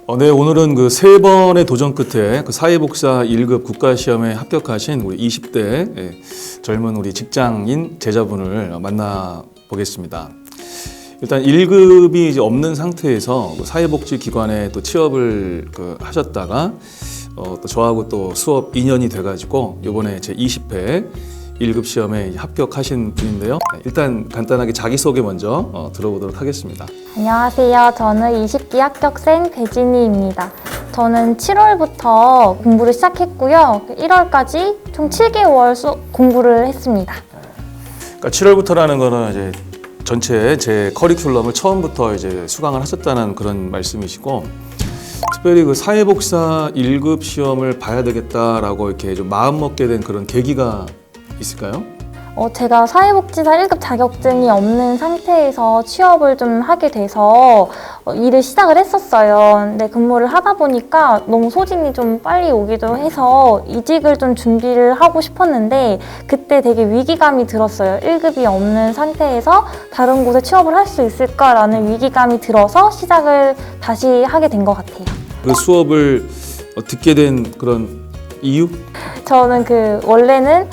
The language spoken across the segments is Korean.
네, 오늘은 그 세 번의 도전 끝에 그 사회복사 1급 국가시험에 합격하신 우리 20대 젊은 우리 직장인 제자분을 만나보겠습니다. 일단 1급이 이제 없는 상태에서 사회복지기관에 또 취업을 하셨다가 또 저하고 또 수업 인연이 돼가지고 이번에 제 20회 1급 시험에 합격하신 분인데요. 일단 간단하게 자기소개 먼저 들어보도록 하겠습니다. 안녕하세요. 저는 20기 합격생 배진희입니다. 저는 7월부터 공부를 시작했고요. 1월까지 총 7개월 공부를 했습니다. 그러니까 7월부터라는 거는 이제 전체 제 커리큘럼을 처음부터 이제 수강을 하셨다는 그런 말씀이시고, 특별히 그 사회복사 1급 시험을 봐야 되겠다라고 이렇게 좀 마음 먹게 된 그런 계기가 있을까요? 제가 사회복지사 1급 자격증이 없는 상태에서 취업을 좀 하게 돼서 일을 시작을 했었어요. 근데 근무를 하다 보니까 너무 소진이 좀 빨리 오기도 해서 이직을 좀 준비를 하고 싶었는데 그때 되게 위기감이 들었어요. 1급이 없는 상태에서 다른 곳에 취업을 할 수 있을까라는 위기감이 들어서 시작을 다시 하게 된 것 같아요. 그 수업을 듣게 된 그런 이유? 저는 원래는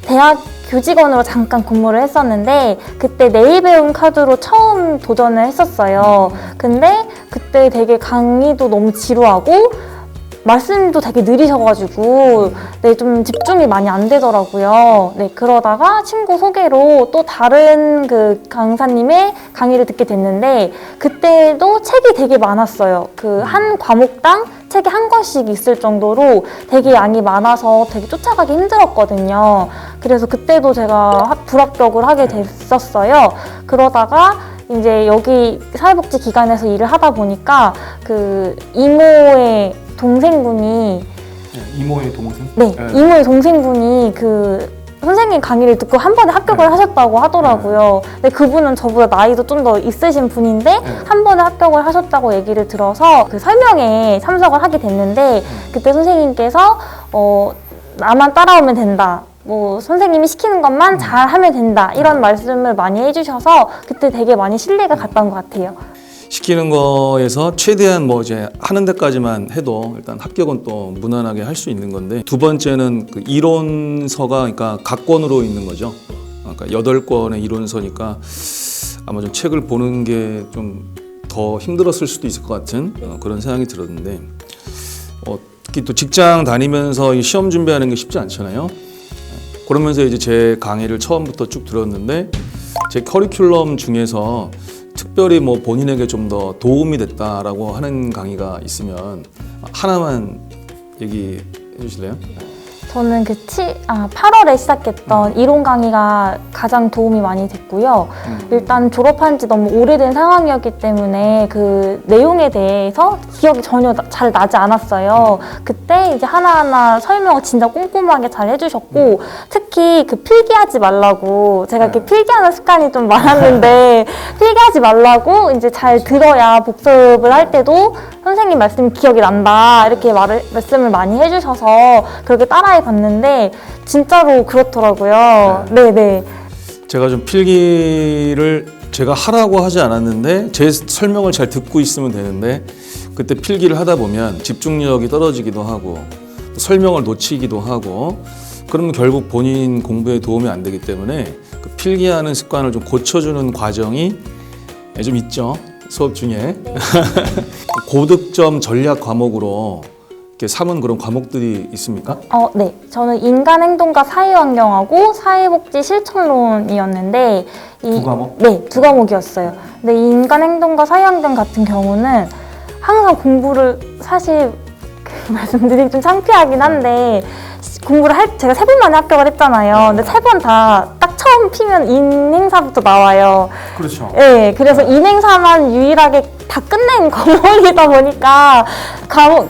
대학 교직원으로 잠깐 근무를 했었는데 그때 내일 배움 카드로 처음 도전을 했었어요. 근데 그때 되게 강의도 너무 지루하고 말씀도 되게 느리셔가지고 좀 집중이 많이 안 되더라고요. 그러다가 친구 소개로 또 다른 그 강사님의 강의를 듣게 됐는데 그때도 책이 되게 많았어요. 한 과목당 책이 한 권씩 있을 정도로 되게 양이 많아서 되게 쫓아가기 힘들었거든요. 그래서 그때도 제가 불합격을 하게 됐었어요. 그러다가 이제 여기 사회복지 기관에서 일을 하다 보니까 이모의 동생분이 이모의 동생? 이모의 동생분이 선생님 강의를 듣고 한 번에 합격을 하셨다고 하더라고요. 근데 그분은 저보다 나이도 좀 더 있으신 분인데 한 번에 합격을 하셨다고 얘기를 들어서 설명회에 참석을 하게 됐는데 그때 선생님께서 나만 따라오면 된다. 선생님이 시키는 것만 잘 하면 된다. 이런 말씀을 많이 해주셔서 그때 되게 많이 신뢰가 갔던 것 같아요. 시키는 거에서 최대한 이제 하는 데까지만 해도 일단 합격은 또 무난하게 할 수 있는 건데, 두 번째는 그 이론서가 그러니까 각권으로 있는 거죠. 그러니까 8권의 이론서니까 아마 좀 책을 보는 게 좀 더 힘들었을 수도 있을 것 같은 그런 생각이 들었는데, 특히 또 직장 다니면서 이 시험 준비하는 게 쉽지 않잖아요. 그러면서 이제 제 강의를 처음부터 쭉 들었는데 제 커리큘럼 중에서 특별히 본인에게 좀 더 도움이 됐다라고 하는 강의가 있으면 하나만 얘기해 주실래요? 저는 8월에 시작했던 이론 강의가 가장 도움이 많이 됐고요. 일단 졸업한 지 너무 오래된 상황이었기 때문에 그 내용에 대해서 기억이 전혀 잘 나지 않았어요. 그때 이제 하나하나 설명을 진짜 꼼꼼하게 잘 해주셨고, 특히 필기하지 말라고, 제가 이렇게 필기하는 습관이 좀 많았는데 필기하지 말라고 이제 잘 들어야 복습을 할 때도 선생님 말씀이 기억이 난다 이렇게 말씀을 많이 해주셔서 그렇게 따라해 봤는데 진짜로 그렇더라고요. 네네. 제가 좀 필기를 제가 하라고 하지 않았는데 제 설명을 잘 듣고 있으면 되는데 그때 필기를 하다 보면 집중력이 떨어지기도 하고 또 설명을 놓치기도 하고 그러면 결국 본인 공부에 도움이 안 되기 때문에 그 필기하는 습관을 좀 고쳐주는 과정이 좀 있죠. 수업 중에. 네. 고득점 전략 과목으로 이렇게 삼은 그런 과목들이 있습니까? 네. 저는 인간행동과 사회환경하고 사회복지 실천론이었는데 두 과목? 네, 두 과목이었어요. 근데 인간행동과 사회환경 같은 경우는 항상 공부를 사실 말씀드리기 좀 창피하긴 한데 공부를 제가 3번 만에 합격을 했잖아요. 근데 3번 다 딱 처음 피면 인행사부터 나와요. 그렇죠. 네, 그래서 인행사만 유일하게 다 끝낸 과목이다 보니까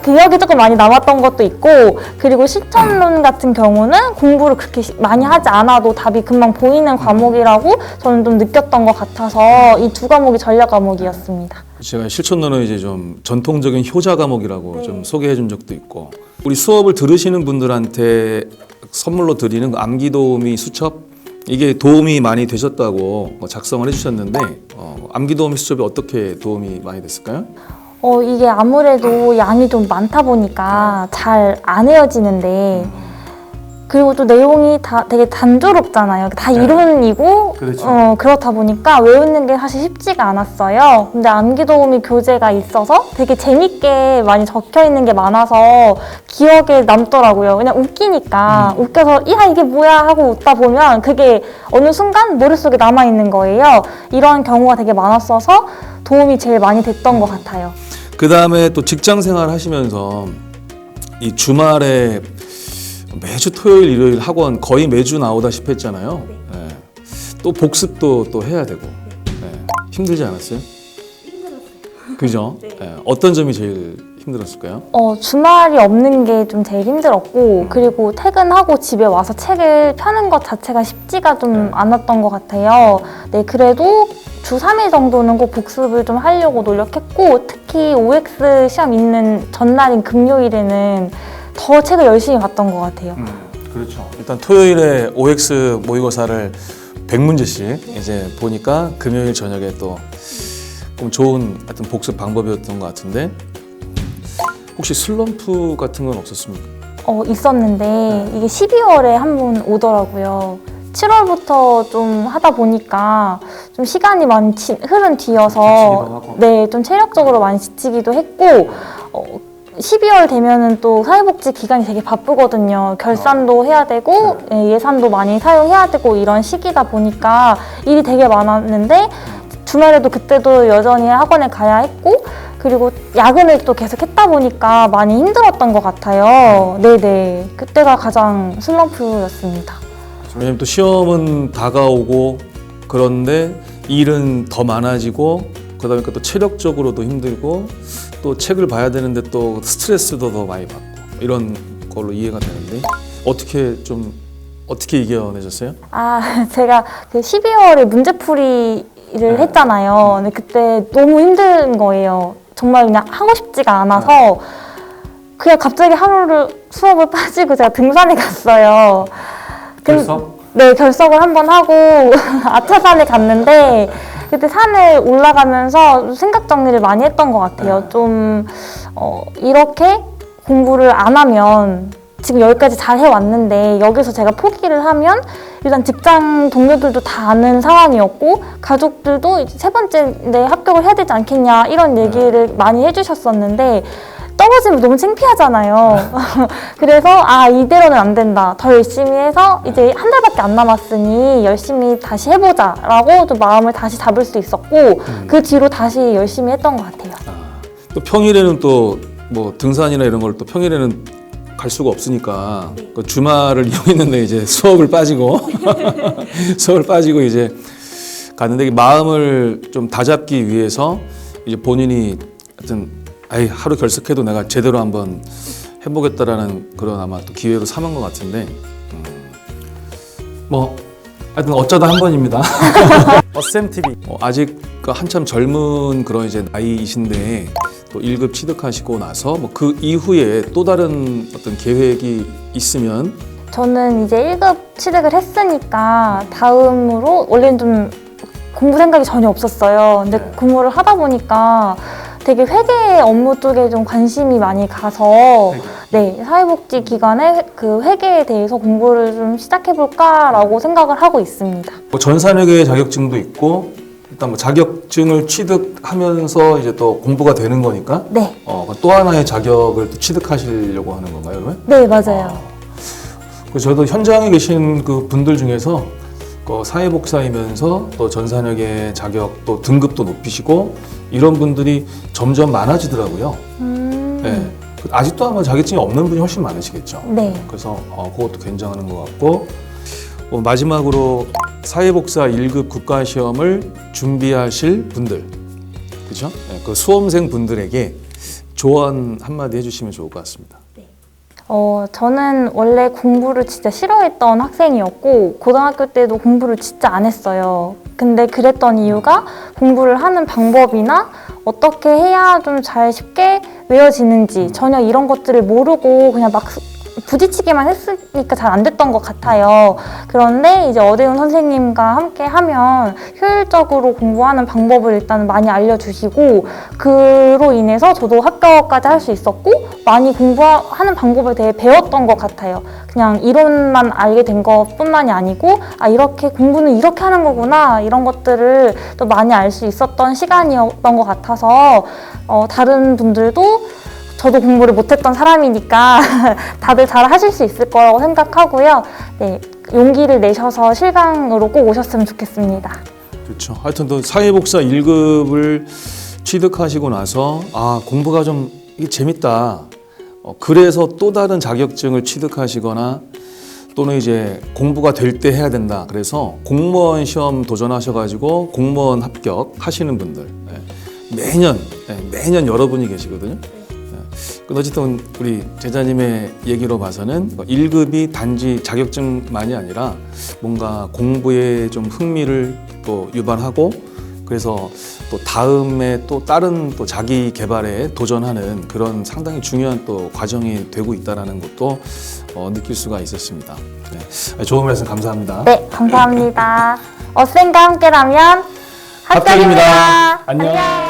기억이 조금 많이 남았던 것도 있고, 그리고 실천론 같은 경우는 공부를 그렇게 많이 하지 않아도 답이 금방 보이는 과목이라고 저는 좀 느꼈던 것 같아서 이 두 과목이 전략 과목이었습니다. 제가 실천론은 이제 좀 전통적인 효자 과목이라고 좀 소개해 준 적도 있고, 우리 수업을 들으시는 분들한테 선물로 드리는 암기도우미 수첩, 이게 도움이 많이 되셨다고 작성을 해주셨는데 암기도우미 수첩이 어떻게 도움이 많이 됐을까요? 이게 아무래도 양이 좀 많다 보니까 잘 안 헤어지는데, 그리고 또 내용이 다 되게 단조롭잖아요. 다 네. 이론이고, 그렇죠. 그렇다 보니까 외우는 게 사실 쉽지가 않았어요. 근데 암기도우미 교재가 있어서 되게 재밌게 많이 적혀 있는 게 많아서 기억에 남더라고요. 그냥 웃기니까, 웃겨서, 야, 이게 뭐야 하고 웃다 보면 그게 어느 순간 머릿속에 남아있는 거예요. 이런 경우가 되게 많았어서 도움이 제일 많이 됐던 것 같아요. 그 다음에 또 직장 생활 하시면서 이 주말에 매주 토요일, 일요일 학원 거의 매주 나오다시피 했잖아요. 네. 또 복습도 또 해야 되고. 네. 힘들지 않았어요? 힘들었어요. 그죠? 네. 어떤 점이 제일 힘들었을까요? 주말이 없는 게 좀 제일 힘들었고, 그리고 퇴근하고 집에 와서 책을 펴는 것 자체가 쉽지가 좀 않았던 것 같아요. 네, 그래도 주 3일 정도는 꼭 복습을 좀 하려고 노력했고, 특히 OX 시험 있는 전날인 금요일에는 더 책을 열심히 봤던 것 같아요. 그렇죠. 일단 토요일에 OX 모의고사를 100문제씩 이제 보니까 금요일 저녁에 또 좀 좋은 하여튼 복습 방법이었던 것 같은데, 혹시 슬럼프 같은 건 없었습니까? 있었는데 이게 12월에 한 번 오더라고요. 7월부터 좀 하다 보니까 좀 시간이 많이 흐른 뒤여서 네, 좀 체력적으로 많이 지치기도 했고, 12월 되면은 또 사회복지 기간이 되게 바쁘거든요. 결산도 해야 되고 예산도 많이 사용해야 되고 이런 시기다 보니까 일이 되게 많았는데, 주말에도 그때도 여전히 학원에 가야 했고, 그리고 야근을 또 계속 했다 보니까 많이 힘들었던 것 같아요. 네네. 그때가 가장 슬럼프였습니다. 왜냐면 또 시험은 다가오고 그런데 일은 더 많아지고, 그러다 보니까 또 체력적으로도 힘들고, 또 책을 봐야 되는데 또 스트레스도 더 많이 받고, 이런 걸로 이해가 되는데 어떻게 이겨내셨어요? 제가 그 12월에 문제풀이를 했잖아요. 근데 그때 너무 힘든 거예요. 정말 그냥 하고 싶지가 않아서 그냥 갑자기 하루를 수업을 빠지고 제가 등산에 갔어요. 결석? 네, 결석을 한번 하고 아차산에 갔는데, 그때 산을 올라가면서 생각 정리를 많이 했던 것 같아요. 좀 이렇게 공부를 안 하면 지금 여기까지 잘 해왔는데 여기서 제가 포기를 하면 일단 직장 동료들도 다 아는 상황이었고, 가족들도 이제 세 번째인데 합격을 해야 되지 않겠냐 이런 얘기를 많이 해주셨었는데, 떨어지면 너무 창피하잖아요. 그래서 이대로는 안 된다. 더 열심히 해서 이제 한 달밖에 안 남았으니 열심히 다시 해보자라고 좀 마음을 다시 잡을 수 있었고, 그 뒤로 다시 열심히 했던 것 같아요. 또 평일에는 또 뭐 등산이나 이런 걸 또 평일에는 갈 수가 없으니까 그 주말을 이용했는데 이제 수업을 빠지고 이제 갔는데, 마음을 좀 다잡기 위해서 이제 본인이 하여튼 하루 결석해도 내가 제대로 한번 해보겠다라는 그런 아마 또 기회로 삼은 것 같은데, 뭐 하여튼 어쩌다 한 번입니다. 어쌤TV. 아직 그 한참 젊은 그런 이제 나이이신데 또 1급 취득하시고 나서 뭐 그 이후에 또 다른 어떤 계획이 있으면. 저는 이제 1급 취득을 했으니까 다음으로, 원래는 좀 공부 생각이 전혀 없었어요. 근데 공부를 하다 보니까 되게 회계 업무 쪽에 좀 관심이 많이 가서 네, 사회복지 기관의 그 회계에 대해서 공부를 좀 시작해볼까라고 생각을 하고 있습니다. 뭐 전산회계 자격증도 있고, 일단 뭐 자격증을 취득하면서 이제 또 공부가 되는 거니까 네. 또 하나의 자격을 또 취득하시려고 하는 건가요, 그러면? 네, 맞아요. 그래서 저도 현장에 계신 그 분들 중에서 사회복사이면서 또 전산회계 자격 또 등급도 높이시고 이런 분들이 점점 많아지더라고요. 네. 아직도 아마 자격증이 없는 분이 훨씬 많으시겠죠. 네. 그래서 그것도 굉장한 것 같고, 마지막으로 사회복사 1급 국가시험을 준비하실 분들, 그렇죠? 네, 그 수험생 분들에게 조언 한마디 해주시면 좋을 것 같습니다. 저는 원래 공부를 진짜 싫어했던 학생이었고, 고등학교 때도 공부를 진짜 안 했어요. 근데 그랬던 이유가 공부를 하는 방법이나 어떻게 해야 좀 잘 쉽게 외워지는지 전혀 이런 것들을 모르고 그냥 막 부딪히기만 했으니까 잘 안 됐던 것 같아요. 그런데 이제 어대훈 선생님과 함께 하면 효율적으로 공부하는 방법을 일단 많이 알려주시고 그로 인해서 저도 합격까지 할 수 있었고 많이 공부하는 방법에 대해 배웠던 것 같아요. 그냥 이론만 알게 된 것뿐만이 아니고 아 이렇게 공부는 이렇게 하는 거구나 이런 것들을 또 많이 알 수 있었던 시간이었던 것 같아서 다른 분들도 저도 공부를 못했던 사람이니까 다들 잘 하실 수 있을 거라고 생각하고요. 네, 용기를 내셔서 실강으로 꼭 오셨으면 좋겠습니다. 그렇죠. 하여튼 또 사회복사 1급을 취득하시고 나서 아 공부가 좀 이게 재밌다. 그래서 또 다른 자격증을 취득하시거나 또는 이제 공부가 될 때 해야 된다. 그래서 공무원 시험 도전하셔가지고 공무원 합격하시는 분들 매년 여러분이 계시거든요. 어쨌든 우리 제자님의 얘기로 봐서는 1급이 단지 자격증만이 아니라 뭔가 공부에 좀 흥미를 또 유발하고 그래서 또 다음에 또 다른 또 자기 개발에 도전하는 그런 상당히 중요한 또 과정이 되고 있다는 것도 느낄 수가 있었습니다. 네. 좋은 말씀 감사합니다. 네, 감사합니다. 어쌤과 함께라면 합격입니다. 안녕.